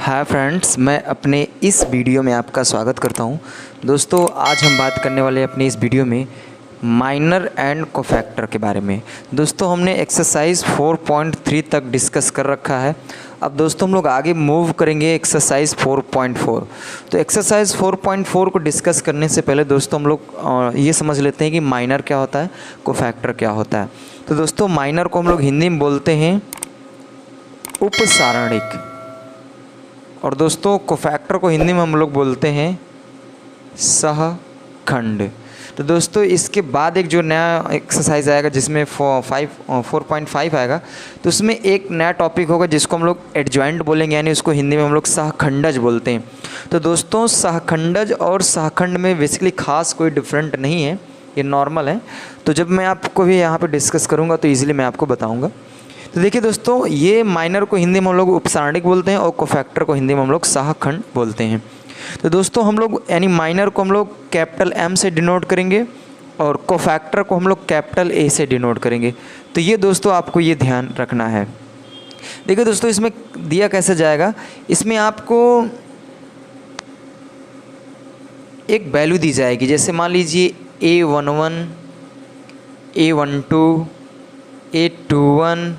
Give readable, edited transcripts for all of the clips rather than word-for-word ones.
Hi friends, मैं अपने इस वीडियो में आपका स्वागत करता हूं। दोस्तों, आज हम बात करने वाले अपनी इस वीडियो में माइनर एंड कोफैक्टर के बारे में। दोस्तों, हमने एक्सरसाइज 4.3 तक डिस्कस कर रखा है। अब दोस्तों हम लोग आगे मूव करेंगे एक्सरसाइज 4.4। तो एक्सरसाइज 4.4 को डिस्कस करने से पहले दोस्तों हम लोग ये समझ लेते हैं कि माइनर क्या होता है, कोफैक्टर क्या होता है। तो दोस्तों, माइनर को हम लोग हिंदी में बोलते हैं उपसारणिक, और दोस्तों कोफैक्टर को हिंदी में हम लोग बोलते हैं सहखंड। तो दोस्तों, इसके बाद एक जो नया एक्सरसाइज आएगा जिसमें 4.5 आएगा, तो उसमें एक नया टॉपिक होगा जिसको हम लोग एडजॉइंट बोलेंगे, यानी उसको हिंदी में हम लोग सहखंडज बोलते हैं। तो दोस्तों, सहखंडज और सहखंड में बेसिकली खास कोई डिफरेंट नहीं है, ये नॉर्मल है। तो जब मैं आपको भी यहाँ पर डिस्कस करूँगा तो ईजिली मैं आपको बताऊँगा। तो देखिए दोस्तों, ये माइनर को हिंदी में हम लोग उपसारणिक बोलते हैं और कोफैक्टर को हिंदी में हम लोग सहखंड बोलते हैं। तो दोस्तों, हम लोग यानी माइनर को हम लोग कैपिटल M से डिनोट करेंगे और कोफैक्टर को हम लोग कैपिटल A से डिनोट करेंगे। तो ये दोस्तों आपको ये ध्यान रखना है। देखिए दोस्तों, इसमें दिया कैसे जाएगा, इसमें आपको एक वैल्यू दी जाएगी। जैसे मान लीजिए A11, A12, A21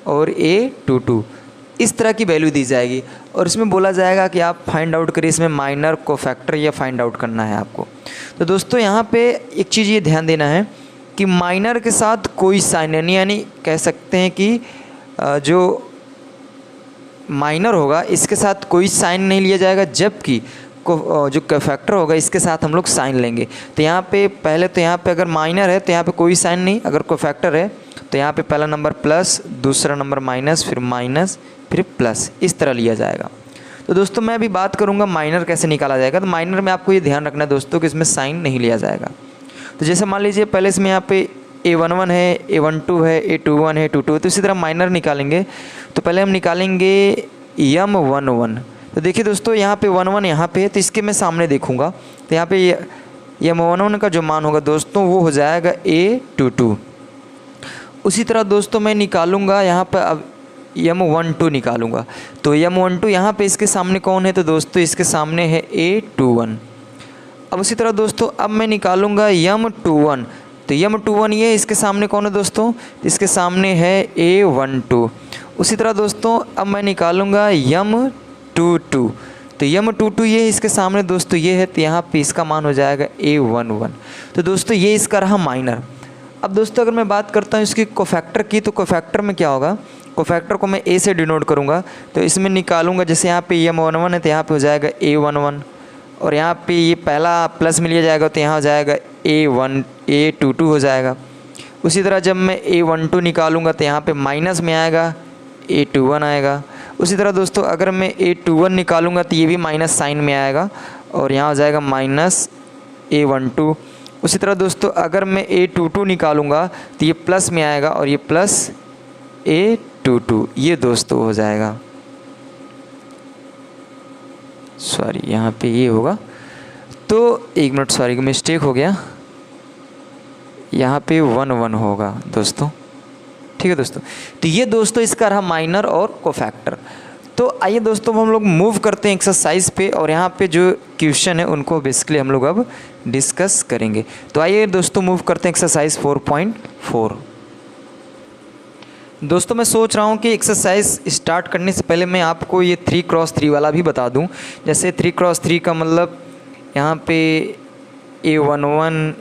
और A22, इस तरह की वैल्यू दी जाएगी और इसमें बोला जाएगा कि आप फाइंड आउट करिए इसमें माइनर कोफैक्टर या फाइंड आउट करना है आपको। तो दोस्तों, यहाँ पे एक चीज़ ये ध्यान देना है कि माइनर के साथ कोई साइन नहीं, यानी कह सकते हैं कि जो माइनर होगा इसके साथ कोई साइन नहीं लिया जाएगा, जबकि जो कोफैक्टर होगा इसके साथ हम लोग साइन लेंगे। तो यहाँ पे पहले तो यहाँ पे अगर माइनर है तो यहाँ पे कोई साइन नहीं, अगर कोफैक्टर है तो यहाँ पे पहला नंबर प्लस, दूसरा नंबर माइनस, फिर माइनस, फिर प्लस, इस तरह लिया जाएगा। तो दोस्तों, मैं अभी बात करूँगा माइनर कैसे निकाला जाएगा। तो माइनर में आपको ये ध्यान रखना है दोस्तों कि इसमें साइन नहीं लिया जाएगा। तो जैसे मान लीजिए पहले इसमें यहाँ पे A11 है, A12 है, A21 है, A22, तो इसी तरह माइनर निकालेंगे। तो पहले हम निकालेंगे M11। तो देखिए दोस्तों, यहाँ पे 11 यहाँ पे है, तो इसके मैं सामने देखूँगा तो यहाँ पे M11 का जो मान होगा दोस्तों वो हो जाएगा A22। उसी तरह दोस्तों मैं निकालूंगा यहाँ पर अब M12 निकालूंगा। तो M12 यहाँ पे इसके सामने कौन है, तो दोस्तों इसके सामने है A21। अब उसी तरह दोस्तों अब मैं निकालूंगा M21। तो M21 ये इसके सामने कौन है दोस्तों, इसके सामने है A12। उसी तरह दोस्तों अब मैं निकालूंगा M22। तो M22 ये इसके सामने दोस्तों ये है, तो यहाँ पे इसका मान हो जाएगा A11। तो दोस्तों ये इसका रहा माइनर। अब दोस्तों अगर मैं बात करता हूँ इसकी कोफैक्टर की, तो कोफैक्टर में क्या होगा, कोफैक्टर को मैं A से डिनोट करूँगा। तो इसमें निकालूंगा, जैसे यहाँ पे M11 है तो यहाँ पे हो जाएगा A11, और यहाँ पे ये पहला प्लस में लिया जाएगा तो यहाँ हो जाएगा A22 हो जाएगा। उसी तरह जब मैं A12 निकालूंगा तो यहाँ पे माइनस में आएगा, A21 आएगा। उसी तरह दोस्तों अगर मैं A21 निकालूंगा तो ये भी माइनस साइन में आएगा और यहाँ हो जाएगा माइनस A12। उसी तरह दोस्तों अगर मैं A22 निकालूंगा तो ये प्लस में आएगा और ये प्लस A22, ये दोस्तों हो जाएगा, सॉरी यहाँ पे ये होगा। तो एक मिनट, सॉरी मिस्टेक हो गया, यहाँ पे 1 होगा दोस्तों, ठीक है दोस्तों। तो ये दोस्तों इसका रहा माइनर और कोफैक्टर। तो आइए दोस्तों हम लोग मूव करते हैं एक्सरसाइज पे, और यहाँ पे जो क्वेश्चन है उनको बेसिकली हम लोग अब डिस्कस करेंगे। तो आइए दोस्तों मूव करते हैं एक्सरसाइज 4.4। दोस्तों मैं सोच रहा हूँ कि एक्सरसाइज स्टार्ट करने से पहले मैं आपको ये 3x3 वाला भी बता दूँ। जैसे 3x3 का मतलब यहाँ पे A11,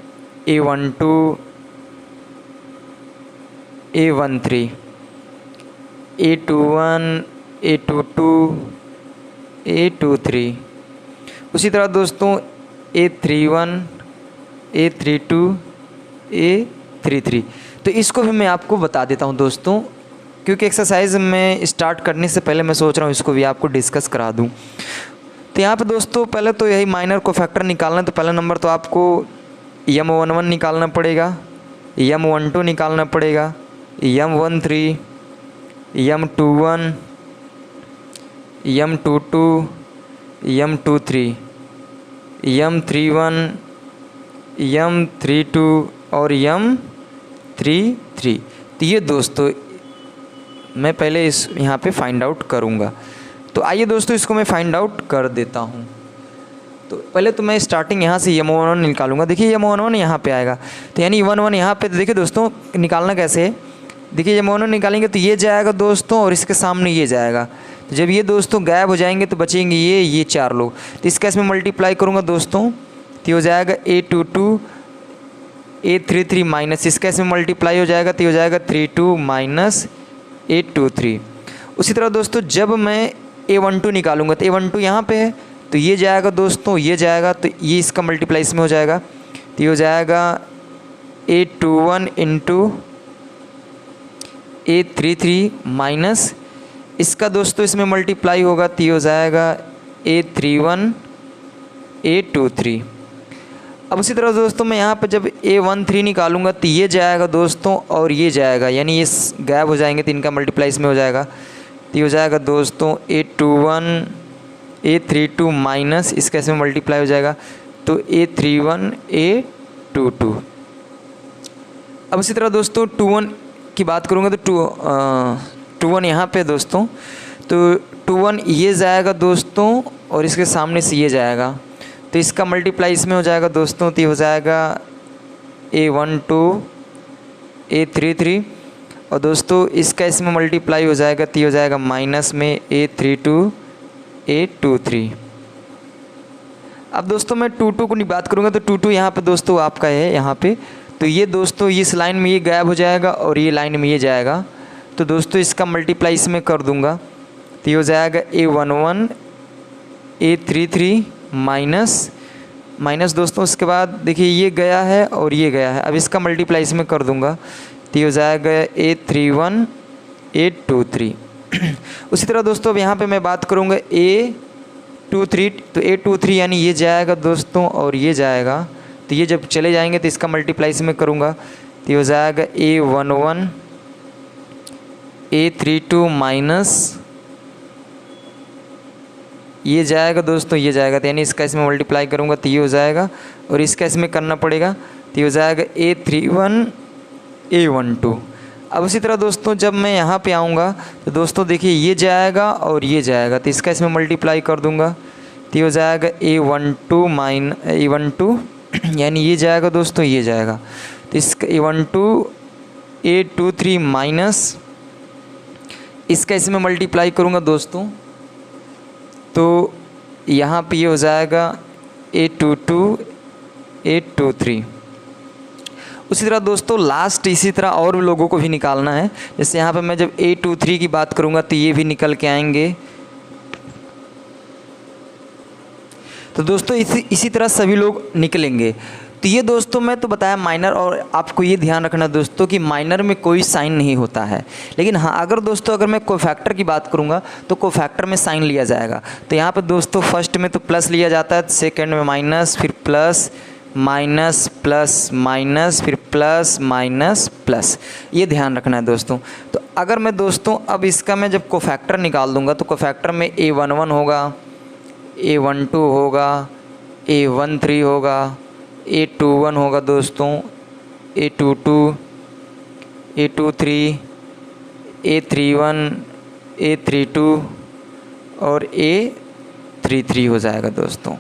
A12, A13, A21, A22, A23। उसी तरह दोस्तों A31, A32, A33। तो इसको भी मैं आपको बता देता हूं दोस्तों, क्योंकि एक्सरसाइज में स्टार्ट करने से पहले मैं सोच रहा हूं इसको भी आपको डिस्कस करा दूं। तो यहाँ पे दोस्तों पहले तो यही माइनर कोफैक्टर निकालना है। तो पहला नंबर तो आपको M11 निकालना पड़ेगा, M12 निकालना पड़ेगा, M13, M21, M22, M23, M31, M32 और M33। तो ये दोस्तों मैं पहले इस यहाँ पे फाइंड आउट करूँगा। तो आइए दोस्तों इसको मैं फाइंड आउट कर देता हूँ। तो पहले तो मैं स्टार्टिंग यहाँ से M11 निकालूंगा। देखिए M11 यहाँ पे आएगा, तो यानी 1 यहाँ पे। तो देखिए दोस्तों निकालना कैसे है, देखिए M11 निकालेंगे तो ये जाएगा दोस्तों और इसके सामने ये जाएगा। तो जब ये दोस्तों गायब हो जाएंगे तो बचेंगे ये 4 लोग। तो इसका इसमें मल्टीप्लाई करूँगा दोस्तों, तो ये हो जाएगा A22 A33 माइनस इसका इसमें मल्टीप्लाई हो जाएगा, तो ये हो जाएगा 32 माइनस A23। उसी तरह दोस्तों जब मैं A12 निकालूंगा तो A12 यहाँ पे है, तो ये जाएगा दोस्तों, ये जाएगा, तो ये इसका मल्टीप्लाई इसमें हो जाएगा, तो ये हो जाएगा A21 इंटू A33 माइनस इसका दोस्तों इसमें मल्टीप्लाई होगा, तो ये हो जाएगा A31 A23। अब उसी तरह दोस्तों मैं यहाँ पर जब A13 निकालूंगा तो ये जाएगा दोस्तों और ये जाएगा, यानी ये गायब हो जाएंगे तो इनका मल्टीप्लाई इसमें हो जाएगा, तो ये हो जाएगा दोस्तों A21 A32 माइनस इसका इसमें मल्टीप्लाई हो जाएगा, तो A31 A22। अब इसी तरह दोस्तों 21 की बात करूँगा तो 21 यहाँ पे दोस्तों, तो 21 ये जाएगा दोस्तों और इसके सामने से ये जाएगा, तो इसका मल्टीप्लाई इसमें हो जाएगा दोस्तों, तो ये हो जाएगा A12 A33 और दोस्तों इसका इसमें मल्टीप्लाई हो जाएगा, तो ये हो जाएगा माइनस में A32 A23। अब दोस्तों मैं 22 को बात करूँगा तो 22 यहाँ पे दोस्तों आपका है यहाँ पे, तो ये दोस्तों इस लाइन में ये गायब हो जाएगा और ये लाइन में ये जाएगा, तो दोस्तों इसका मल्टीप्लाई इसमें कर दूंगा, तो ये हो जाएगा A11 A33 माइनस दोस्तों उसके बाद देखिए ये गया है और ये गया है, अब इसका मल्टीप्लाई इसमें कर दूंगा, तो ये हो जाएगा A31 A23। उसी तरह दोस्तों अब यहाँ पे मैं बात करूँगा A23, तो A23 यानी ये जाएगा दोस्तों और ये जाएगा, तो ये जब चले जाएंगे तो इसका मल्टीप्लाई इसमें करूँगा, तो ये हो जाएगा A11 A32 माइनस ये जाएगा दोस्तों, ये जाएगा, तो यानी इसका इसमें मल्टीप्लाई करूँगा तो ये हो जाएगा और इसका इसमें करना पड़ेगा, तो ये हो जाएगा A31 A12। अब उसी तरह दोस्तों जब मैं यहाँ पे आऊँगा तो दोस्तों देखिए ये जाएगा और ये जाएगा, तो इसका इसमें मल्टीप्लाई कर दूँगा, तो ये हो जाएगा A12 यानी ये जाएगा दोस्तों, ये जाएगा, तो इसका A12 A23 माइनस इसका इसमें मल्टीप्लाई करूँगा दोस्तों, तो यहाँ पे ये हो जाएगा A22 A23। उसी तरह दोस्तों लास्ट इसी तरह और लोगों को भी निकालना है, जैसे यहाँ पे मैं जब A23 की बात करूँगा तो ये भी निकल के आएंगे, तो दोस्तों इसी तरह सभी लोग निकलेंगे। तो ये दोस्तों मैं तो बताया माइनर, और आपको ये ध्यान रखना दोस्तों कि माइनर में कोई साइन नहीं होता है, लेकिन हाँ अगर दोस्तों अगर मैं कोफैक्टर की बात करूँगा तो कोफैक्टर में साइन लिया जाएगा। तो यहाँ पे दोस्तों फर्स्ट में तो प्लस लिया जाता है, सेकंड में माइनस, फिर प्लस माइनस प्लस माइनस, फिर प्लस माइनस प्लस, ये ध्यान रखना है दोस्तों। तो अगर मैं दोस्तों अब इसका मैं जब कोफैक्टर निकाल दूँगा तो कोफैक्टर में A11 होगा, A12 होगा, A13 होगा, A21 होगा दोस्तों, A22 A23 A31 A32 और A33 हो जाएगा दोस्तों।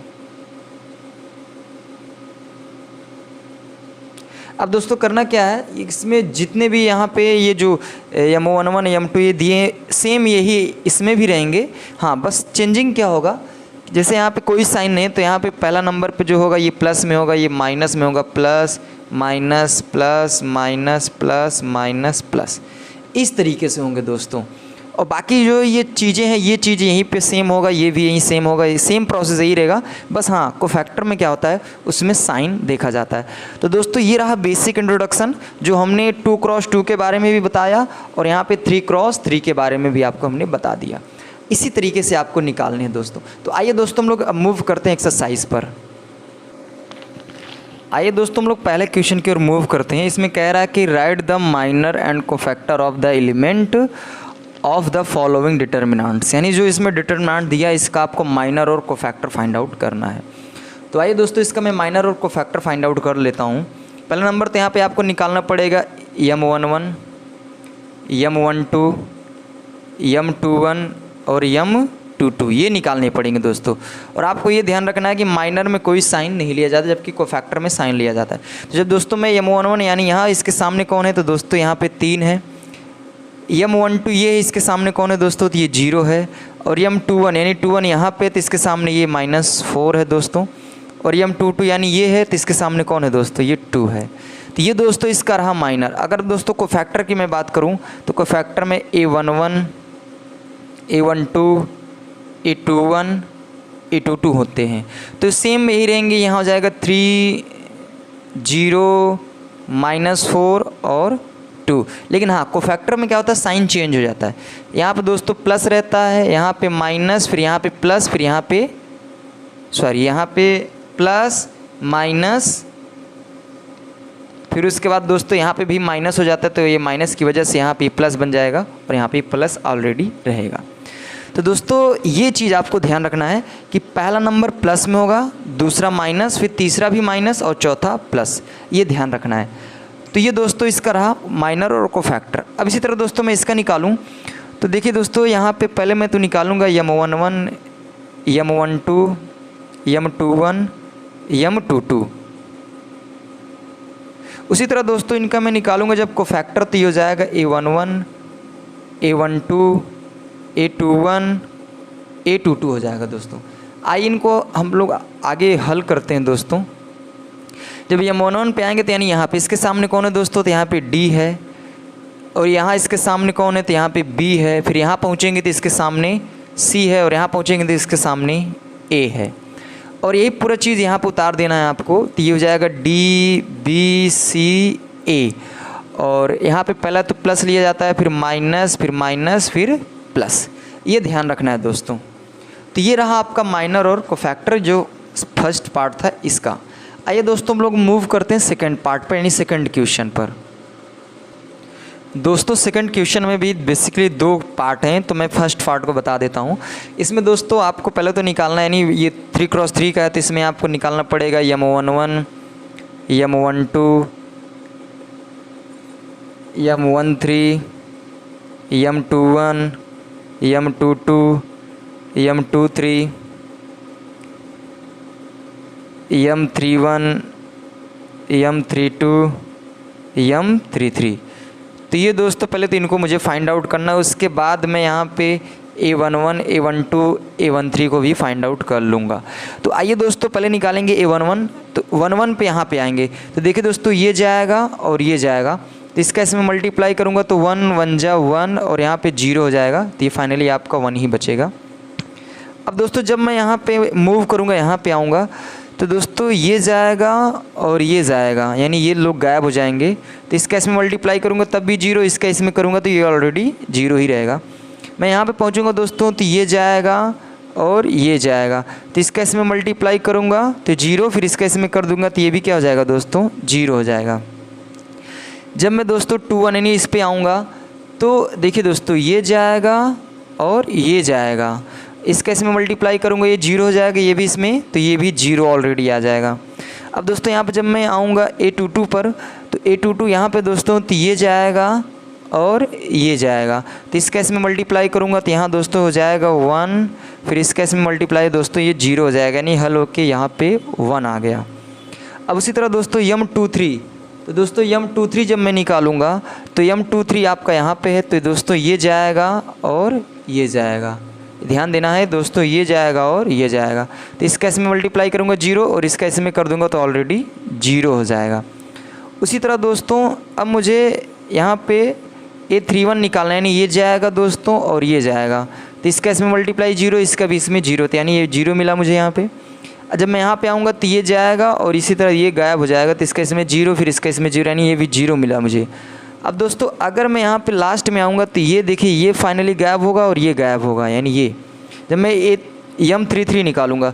अब दोस्तों करना क्या है, इसमें जितने भी यहाँ पे ये जो M11 M2 ये दिए सेम यही इसमें भी रहेंगे। हाँ बस चेंजिंग क्या होगा, जैसे यहाँ पे कोई साइन नहीं है तो यहाँ पे पहला नंबर पे जो होगा ये प्लस में होगा, ये माइनस में होगा, plus minus plus minus plus minus plus, इस तरीके से होंगे दोस्तों। और बाकी जो ये चीज़ें हैं ये चीज़ यहीं पे सेम होगा, ये भी यहीं सेम होगा, ये सेम प्रोसेस यही रहेगा। बस हाँ कोफैक्टर में क्या होता है उसमें साइन देखा जाता है। तो दोस्तों ये रहा बेसिक इंट्रोडक्शन जो हमने 2x2 के बारे में भी बताया और यहाँ पे 3x3 के बारे में भी आपको हमने बता दिया। इसी तरीके से आपको निकालने हैं दोस्तों। तो आइए दोस्तों हम लोग अब मूव करते हैं एक्सरसाइज पर। आइए दोस्तों हम लोग पहले क्वेश्चन की ओर मूव करते हैं। इसमें कह रहा है कि right the minor and cofactor of the element of the following determinants, यानी जो इसमें डिटर्मिनेंट दिया इसका आपको माइनर और कोफैक्टर फाइंड आउट करना है। तो आइए दोस्तों इसका मैं माइनर और कोफैक्टर फाइंड आउट कर लेता हूँ। पहला नंबर तो यहाँ पे आपको निकालना पड़ेगा M11 M12 M21 और M22। टू टू, ये निकालने पड़ेंगे दोस्तों। और आपको ये ध्यान रखना है कि माइनर में कोई साइन नहीं लिया जाता, जबकि कोफैक्टर में साइन लिया जाता है। तो जब दोस्तों मैं M11 यानी यहाँ इसके सामने कौन है, तो दोस्तों यहाँ पे 3 है। M12 ये है, इसके सामने कौन है दोस्तों, तो ये 0 है। और M21 यानी 21 यहाँ पे, तो इसके सामने ये -4 है दोस्तों। और M22 यानी ये है, तो इसके सामने कौन है दोस्तों, ये 2 है। तो ये दोस्तों इसका रहा माइनर। अगर दोस्तों कोफैक्टर की मैं बात करूँ तो कोफैक्टर में A11, A12, A21, A22 होते हैं। तो सेम यही रहेंगे, यहाँ हो जाएगा 3, 0, -4 और 2। लेकिन हाँ, कोफैक्टर में क्या होता है, साइन चेंज हो जाता है। यहाँ पे दोस्तों प्लस रहता है, यहाँ पे माइनस, फिर यहाँ पे प्लस, फिर यहाँ पे यहाँ पे प्लस माइनस, फिर उसके बाद दोस्तों यहाँ पे भी माइनस हो जाता है। तो ये माइनस की वजह से यहाँ पे प्लस बन जाएगा और यहाँ पे प्लस ऑलरेडी रहेगा। तो दोस्तों ये चीज़ आपको ध्यान रखना है कि पहला नंबर प्लस में होगा, दूसरा माइनस, फिर तीसरा भी माइनस और चौथा प्लस, ये ध्यान रखना है। तो ये दोस्तों इसका रहा माइनर और कोफैक्टर। अब इसी तरह दोस्तों मैं इसका निकालूं तो देखिए दोस्तों, यहाँ पे पहले मैं तो निकालूंगा M11, M12, M21, M22। उसी तरह दोस्तों इनका मैं निकालूंगा जब कोफैक्टर, तो ये हो जाएगा A11, A12, A21, A22 हो जाएगा दोस्तों। आइए इनको हम लोग आगे हल करते हैं दोस्तों। जब M11 पे आएंगे तो यानी यहाँ पे इसके सामने कौन है दोस्तों, तो यहाँ पे D है। और यहाँ इसके सामने कौन है, तो यहाँ पे B है। फिर यहाँ पहुँचेंगे तो इसके सामने C है, और यहाँ पहुँचेंगे तो इसके सामने A है। और यही पूरा चीज़ यहाँ पे उतार देना है आपको। तो ये हो जाएगा D, B, C, A। और यहाँ पे पहला तो प्लस लिया जाता है, फिर माइनस, फिर प्लस, ये ध्यान रखना है दोस्तों। तो ये रहा आपका माइनर और कोफैक्टर जो फर्स्ट पार्ट था इसका। आइए दोस्तों हम लोग मूव करते हैं सेकंड पार्ट पर, यानी सेकंड क्वेश्चन पर। दोस्तों सेकंड क्वेश्चन में भी बेसिकली 2 पार्ट हैं, तो मैं फर्स्ट पार्ट को बता देता हूँ। इसमें दोस्तों आपको पहले तो निकालना है, यानी ये 3x3 का है, तो इसमें आपको निकालना पड़ेगा M11, M12, M13, M21, M22, M23, M31, M32, M33। तो ये दोस्तों पहले तो इनको मुझे फाइंड आउट करना है, उसके बाद मैं यहाँ पे A11, A12, A13 को भी फाइंड आउट कर लूँगा। तो आइए दोस्तों पहले निकालेंगे A11। तो 11 पे यहाँ पे आएंगे तो देखिए दोस्तों ये जाएगा और ये जाएगा, तो इसका इसमें मल्टीप्लाई करूँगा तो 1 1 जा 1 और यहाँ पे 0 हो जाएगा। तो ये फाइनली आपका 1 ही बचेगा। अब दोस्तों जब मैं यहाँ पे मूव करूँगा, यहाँ पे आऊँगा, तो दोस्तों ये जाएगा और ये जाएगा, यानी ये लोग गायब हो जाएंगे। तो इसका इसमें मल्टीप्लाई करूँगा तब भी 0, इसका इसमें करूँगा तो ये ऑलरेडी 0 ही रहेगा। मैं यहाँ पे पहुँचूँगा दोस्तों तो ये जाएगा और ये जाएगा, तो इसका इसमें मल्टीप्लाई करूँगा तो 0, फिर इसका इसमें कर दूँगा तो ये भी क्या हो जाएगा दोस्तों, 0 हो जाएगा। जब मैं दोस्तों 2 1 यानी इस पर आऊँगा तो देखिए दोस्तों ये जाएगा और ये जाएगा, इसका इसमें मल्टीप्लाई करूँगा ये 0 हो जाएगा, ये भी इसमें, तो ये भी 0 ऑलरेडी आ जाएगा। अब दोस्तों यहाँ पे जब मैं आऊँगा A22 पर, तो A22 यहाँ पे दोस्तों तो ये जाएगा और ये जाएगा, तो इसका इसमें मल्टीप्लाई करूँगा तो यहाँ दोस्तों हो जाएगा 1, फिर इसका इसमें मल्टीप्लाई दोस्तों ये 0 हो जाएगा, यानी हल होके यहाँ पे 1 आ गया। अब उसी तरह दोस्तों M23, तो दोस्तों M23 जब मैं निकालूंगा तो M23 आपका यहाँ पे है, तो दोस्तों ये जाएगा और ये जाएगा, ध्यान देना है दोस्तों, ये जाएगा और ये जाएगा, तो इसका इसमें मल्टीप्लाई करूँगा 0 और इसका इसमें कर दूंगा तो ऑलरेडी 0 हो जाएगा। उसी तरह दोस्तों अब मुझे यहाँ पे A31 निकालना है, यानी ये जाएगा दोस्तों और ये जाएगा, तो इसका इसमें मल्टीप्लाई 0, इसका भी इसमें 0, तो यानी ये 0 मिला मुझे यहाँ पे। जब मैं यहाँ पे आऊँगा तो ये जाएगा और इसी तरह ये गायब हो जाएगा, तो इसका इसमें 0, फिर इसका इसमें 0, यानी ये भी 0 मिला मुझे। अब दोस्तों अगर मैं यहाँ पे लास्ट में आऊँगा तो ये देखिए ये फाइनली गायब होगा और ये गायब होगा, यानी ये जब मैं M33 निकालूंगा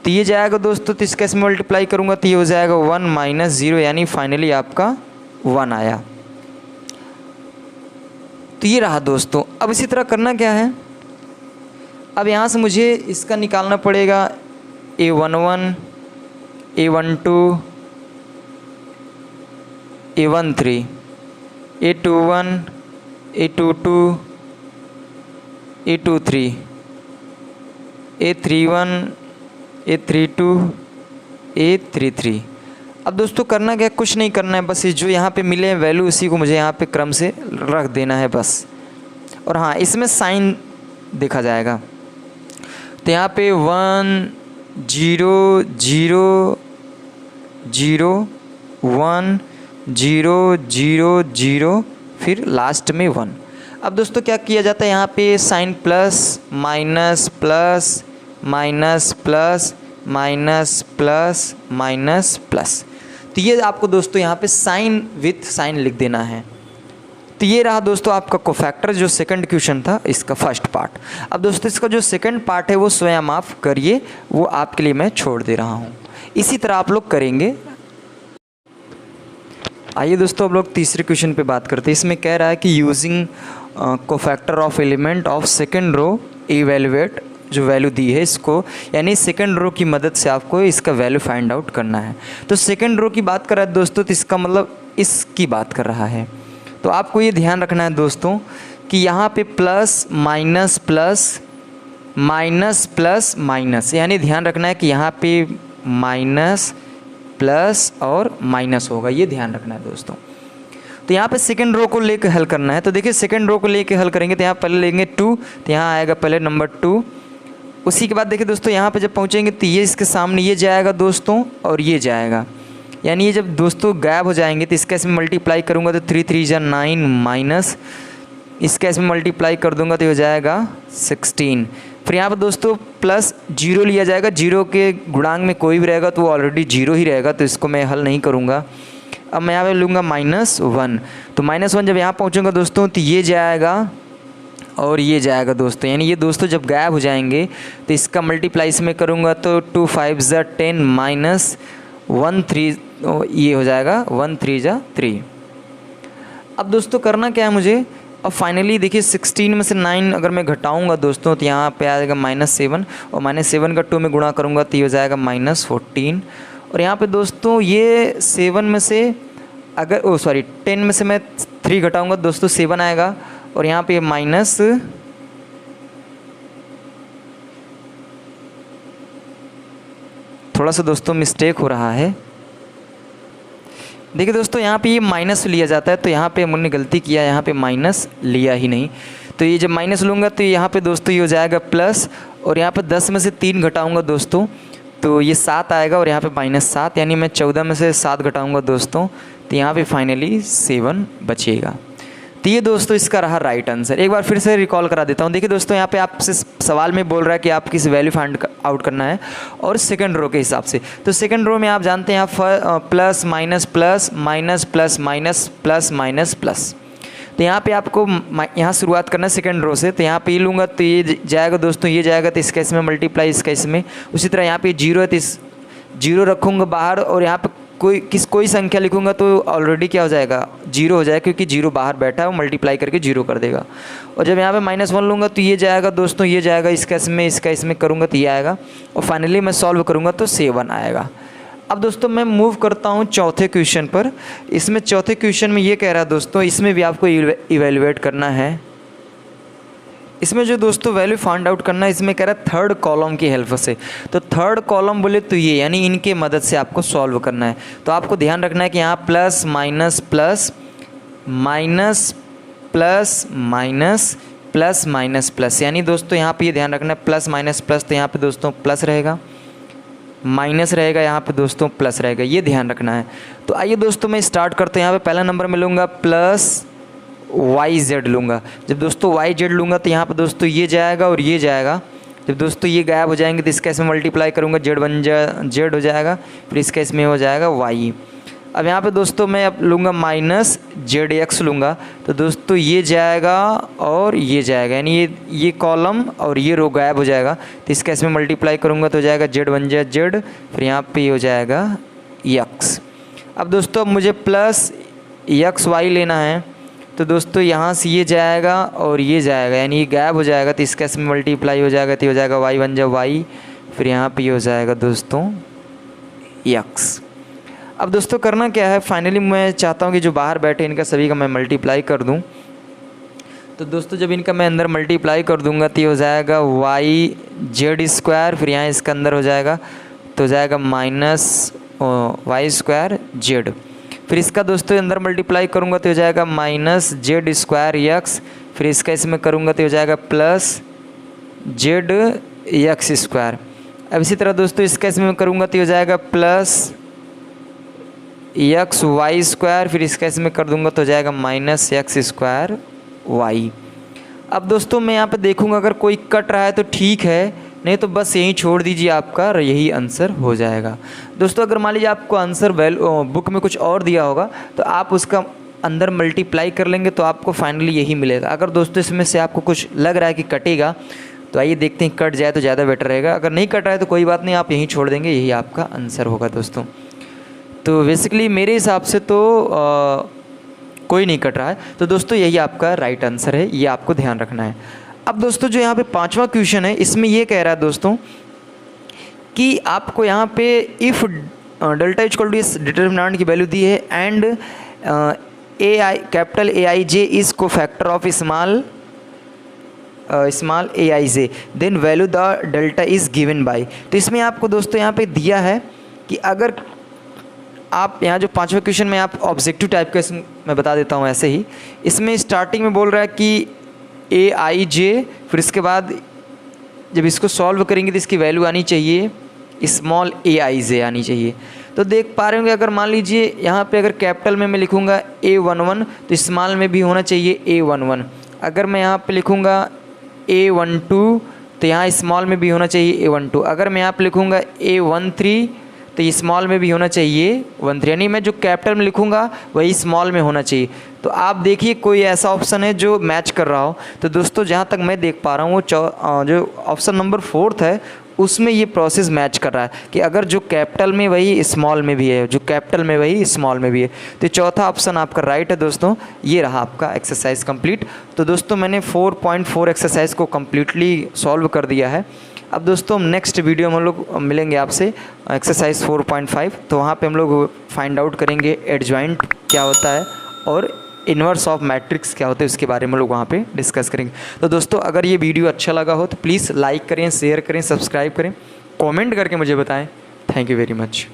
तो ये जाएगा दोस्तों, तो इसका इसमें मल्टीप्लाई करूँगा तो ये हो जाएगा 1 - 0, यानी फाइनली आपका 1 आया। तो ये रहा दोस्तों। अब इसी तरह करना क्या है, अब यहाँ से मुझे इसका निकालना पड़ेगा A11, A12, A13, A21, A22, A23, A31, A32, A33। अब दोस्तों करना क्या, कुछ नहीं करना है, बस ये जो यहाँ पे मिले हैं वैल्यू उसी को मुझे यहाँ पे क्रम से रख देना है बस। और हाँ, इसमें साइन देखा जाएगा, तो यहाँ पे 1 0 0 0 1 0 0 0 फिर लास्ट में 1। अब दोस्तों क्या किया जाता है, यहाँ पे sign plus minus plus minus plus minus plus minus plus, तो ये आपको दोस्तों यहाँ पे साइन विथ साइन लिख देना है। तो ये रहा दोस्तों आपका कोफैक्टर जो सेकंड क्वेश्चन था इसका फर्स्ट पार्ट। अब दोस्तों इसका जो सेकंड पार्ट है वो स्वयं आप करिए, वो आपके लिए मैं छोड़ दे रहा हूँ, इसी तरह आप लोग करेंगे। आइए दोस्तों अब लोग तीसरे क्वेश्चन पे बात करते हैं। इसमें कह रहा है कि using cofactor of element of second row evaluate, जो वैल्यू दी है इसको, यानी सेकंड रो की मदद से आपको इसका वैल्यू फाइंड आउट करना है। तो सेकंड रो की बात कर रहा है दोस्तों, तो इसका मतलब इसकी बात कर रहा है। तो आपको ये ध्यान रखना है दोस्तों कि यहाँ पे plus minus plus minus plus minus, यानी ध्यान रखना है कि यहाँ पे माइनस प्लस और माइनस होगा, ये ध्यान रखना है दोस्तों। तो यहाँ पे सेकंड रो को लेकर हल करना है। तो देखिए सेकंड रो को लेकर हल करेंगे तो यहाँ पहले लेंगे 2, तो यहाँ आएगा पहले नंबर 2। उसी के बाद देखिए दोस्तों यहाँ पे जब पहुँचेंगे तो ये इसके सामने ये जाएगा दोस्तों और ये जाएगा, यानी ये जब दोस्तों गायब हो जाएंगे तो इसका इसमें मल्टीप्लाई करूँगा तो 3 3 जा 9 माइनस इसका इसमें मल्टीप्लाई कर दूंगा तो हो जाएगा 16। फिर यहाँ पर दोस्तों प्लस 0 लिया जाएगा, 0 के गुणांक में कोई भी रहेगा तो वो ऑलरेडी 0 ही रहेगा, तो इसको मैं हल नहीं करूँगा। अब मैं यहाँ पे लूँगा -1, तो -1 जब यहाँ पहुँचूँगा दोस्तों तो ये जाएगा और ये जाएगा दोस्तों, यानी ये दोस्तों जब गायब हो जाएंगे तो इसका मल्टीप्लाई इसमें करूँगा तो 2 5 जा 10 माइनस 1 3, ये हो जाएगा 1 3 जा 3। अब दोस्तों करना क्या है मुझे, अब फाइनली देखिए 16 में से 9 अगर मैं घटाऊंगा दोस्तों तो यहाँ पे आएगा -7, और -7 का 2 में गुणा करूँगा तो ये हो जाएगा -14। और यहाँ पे दोस्तों ये 7 में से अगर 10 में से मैं 3 घटाऊंगा दोस्तों 7 आएगा, और यहाँ पे माइनस थोड़ा सा दोस्तों मिस्टेक हो रहा है। देखिए दोस्तों यहाँ पे ये माइनस लिया जाता है, तो यहाँ पे हमने गलती किया, यहाँ पे माइनस लिया ही नहीं। तो ये जब माइनस लूँगा तो यहाँ पे दोस्तों ये हो जाएगा प्लस, और यहाँ पे 10 में से 3 घटाऊँगा दोस्तों तो ये 7 आएगा, और यहाँ पे -7, यानी मैं 14 में से 7 घटाऊँगा दोस्तों तो यहाँ पे फाइनली 7 बचेगा। तो ये दोस्तों इसका रहा राइट आंसर। एक बार फिर से रिकॉल करा देता हूँ। देखिए दोस्तों यहाँ पे आपसे सवाल में बोल रहा है कि आप किस वैल्यू फाइंड आउट करना है और सेकंड रो के हिसाब से। तो सेकंड रो में आप जानते हैं आप plus minus plus minus plus minus plus minus plus, तो यहाँ पे आपको यहाँ शुरुआत करना है सेकंड रो से। तो यहाँ पे ये लूँगा तो ये जाएगा दोस्तों, ये जाएगा तो इसका इसमें मल्टीप्लाई इसका इसमें। उसी तरह यहाँ पे 0 है तो इस 0 रखूँगा बाहर, और यहाँ पे कोई संख्या लिखूंगा तो ऑलरेडी क्या हो जाएगा 0 हो जाएगा, क्योंकि 0 बाहर बैठा है, वो मल्टीप्लाई करके 0 कर देगा। और जब यहाँ पे -1 लूँगा तो ये जाएगा दोस्तों, ये जाएगा इसका इसमें करूँगा तो ये आएगा, और फाइनली मैं सॉल्व करूँगा तो 7 आएगा। अब दोस्तों मैं मूव करता हूँ चौथे क्वेश्चन पर। इसमें चौथे क्वेश्चन में ये कह रहा है दोस्तों, इसमें भी आपको इवेल्युएट करना है। इसमें जो दोस्तों वैल्यू फाइंड आउट करना है, इसमें कह रहा है थर्ड कॉलम की हेल्प से। तो थर्ड कॉलम बोले तो ये, यानी इनके मदद से आपको सॉल्व करना है। तो आपको ध्यान रखना है कि यहाँ plus minus plus minus plus minus plus minus plus, यानी दोस्तों यहाँ पे ये ध्यान रखना है प्लस माइनस प्लस, तो यहाँ पे दोस्तों प्लस रहेगा, माइनस रहेगा, यहाँ पे दोस्तों प्लस रहेगा, ये ध्यान रखना है। तो आइए दोस्तों मैं स्टार्ट करते हैं। यहाँ पे पहला नंबर में लूँगा प्लस YZ लूँगा। जब दोस्तों YZ लूँगा तो यहाँ पर दोस्तों ये जाएगा और ये जाएगा। जब दोस्तों ये गायब हो जाएंगे तो इसका इसमें मल्टीप्लाई करूँगा, Z हो जाएगा, फिर इसका इसमें हो जाएगा Y। अब यहाँ पे दोस्तों मैं अब लूँगा -ZX लूँगा, तो दोस्तों ये जाएगा और ये जाएगा, यानी ये कॉलम और ये रो गायब हो जाएगा, तो इसका इसमें मल्टीप्लाई करूँगा तो हो जाएगा Z, फिर यहाँ पे ये हो जाएगा X। अब दोस्तों अब मुझे प्लस XY लेना है, तो दोस्तों यहाँ से ये जाएगा और ये जाएगा, यानी ये गायब हो जाएगा, तो इसका इसमें मल्टीप्लाई हो जाएगा तो हो जाएगा Y, फिर यहाँ पे ये हो जाएगा दोस्तों X। अब दोस्तों करना क्या है, फाइनली मैं चाहता हूँ कि जो बाहर बैठे इनका सभी का मैं मल्टीप्लाई कर दूँ। तो दोस्तों जब इनका मैं अंदर मल्टीप्लाई कर दूंगा तो ये हो जाएगा वाई जेड स्क्वायर, फिर यहाँ इसका अंदर हो जाएगा तो हो जाएगा माइनस वाई स्क्वायर जेड। फिर इसका दोस्तों अंदर मल्टीप्लाई करूँगा तो हो जाएगा माइनस जेड स्क्वायर यक्स, फिर इसका इसमें करूँगा तो हो जाएगा प्लस जेड यक्स स्क्वायर। अब इसी तरह दोस्तों इसका इसमें करूँगा तो हो जाएगा प्लस यक्स वाई स्क्वायर, फिर इसका इसमें कर दूंगा तो हो जाएगा माइनस यक्स स्क्वायर वाई। अब दोस्तों मैं यहाँ पे देखूँगा अगर कोई कट रहा है तो ठीक है, नहीं तो बस यहीं छोड़ दीजिए, आपका यही आंसर हो जाएगा। दोस्तों अगर मान लीजिए आपको आंसर बुक में कुछ और दिया होगा तो आप उसका अंदर मल्टीप्लाई कर लेंगे तो आपको फाइनली यही मिलेगा। अगर दोस्तों इसमें से आपको कुछ लग रहा है कि कटेगा तो आइए देखते हैं, कट जाए तो ज़्यादा बेटर रहेगा। अगर नहीं कट रहा है तो कोई बात नहीं, आप यहीं छोड़ देंगे, यही आपका आंसर होगा दोस्तों। तो बेसिकली मेरे हिसाब से तो कोई नहीं कट रहा है, तो दोस्तों यही आपका राइट आंसर है, ये आपको ध्यान रखना है। अब दोस्तों जो यहाँ पे 5वां क्वेश्चन है इसमें ये कह रहा है दोस्तों कि आपको यहाँ पे इफ़ डेल्टा इक्वल टू इस डिटर्मिनेंट की वैल्यू दी है and A I capital A I J is को factor of small A I J then value the delta is given by. तो इसमें आपको दोस्तों यहाँ पे दिया है कि अगर आप यहाँ जो 5वें क्वेश्चन में आप ऑब्जेक्टिव टाइप का मैं बता देता हूँ ऐसे ही, इसमें स्टार्टिंग में बोल रहा है कि ए आई जे, फिर इसके बाद जब इसको सॉल्व करेंगे तो इसकी वैल्यू आनी चाहिए स्मॉल ए आई जे आनी चाहिए। तो देख पा रहे होंगे अगर मान लीजिए यहाँ पे अगर कैपिटल में मैं लिखूँगा A11 तो स्मॉल में भी होना चाहिए A11। अगर मैं यहाँ पे लिखूँगा A12 तो यहाँ स्मॉल में भी होना चाहिए A12। अगर मैं यहाँ पे लिखूँगा A13 तो ये स्मॉल में भी होना चाहिए 13, यानी मैं जो कैपिटल में लिखूँगा वही स्मॉल में होना चाहिए। तो आप देखिए कोई ऐसा ऑप्शन है जो मैच कर रहा हो। तो दोस्तों जहाँ तक मैं देख पा रहा हूँ वो जो ऑप्शन नंबर 4 है उसमें ये प्रोसेस मैच कर रहा है कि अगर जो कैपिटल में वही स्मॉल में भी है, जो कैपिटल में वही स्मॉल में भी है। तो चौथा ऑप्शन आपका राइट है दोस्तों। ये रहा आपका एक्सरसाइज कंप्लीट। तो दोस्तों मैंने 4.4 एक्सरसाइज को कम्प्लीटली सॉल्व कर दिया है। अब दोस्तों हम नेक्स्ट वीडियो में हम लोग मिलेंगे आपसे एक्सरसाइज 4.5। तो वहाँ पे हम लोग फाइंड आउट करेंगे एडजॉइंट क्या होता है और इन्वर्स ऑफ मैट्रिक्स क्या होता है, उसके बारे में लोग वहाँ पे डिस्कस करेंगे। तो दोस्तों अगर ये वीडियो अच्छा लगा हो तो प्लीज़ लाइक करें, शेयर करें, सब्सक्राइब करें, कमेंट करके मुझे बताएं। Thank you very much.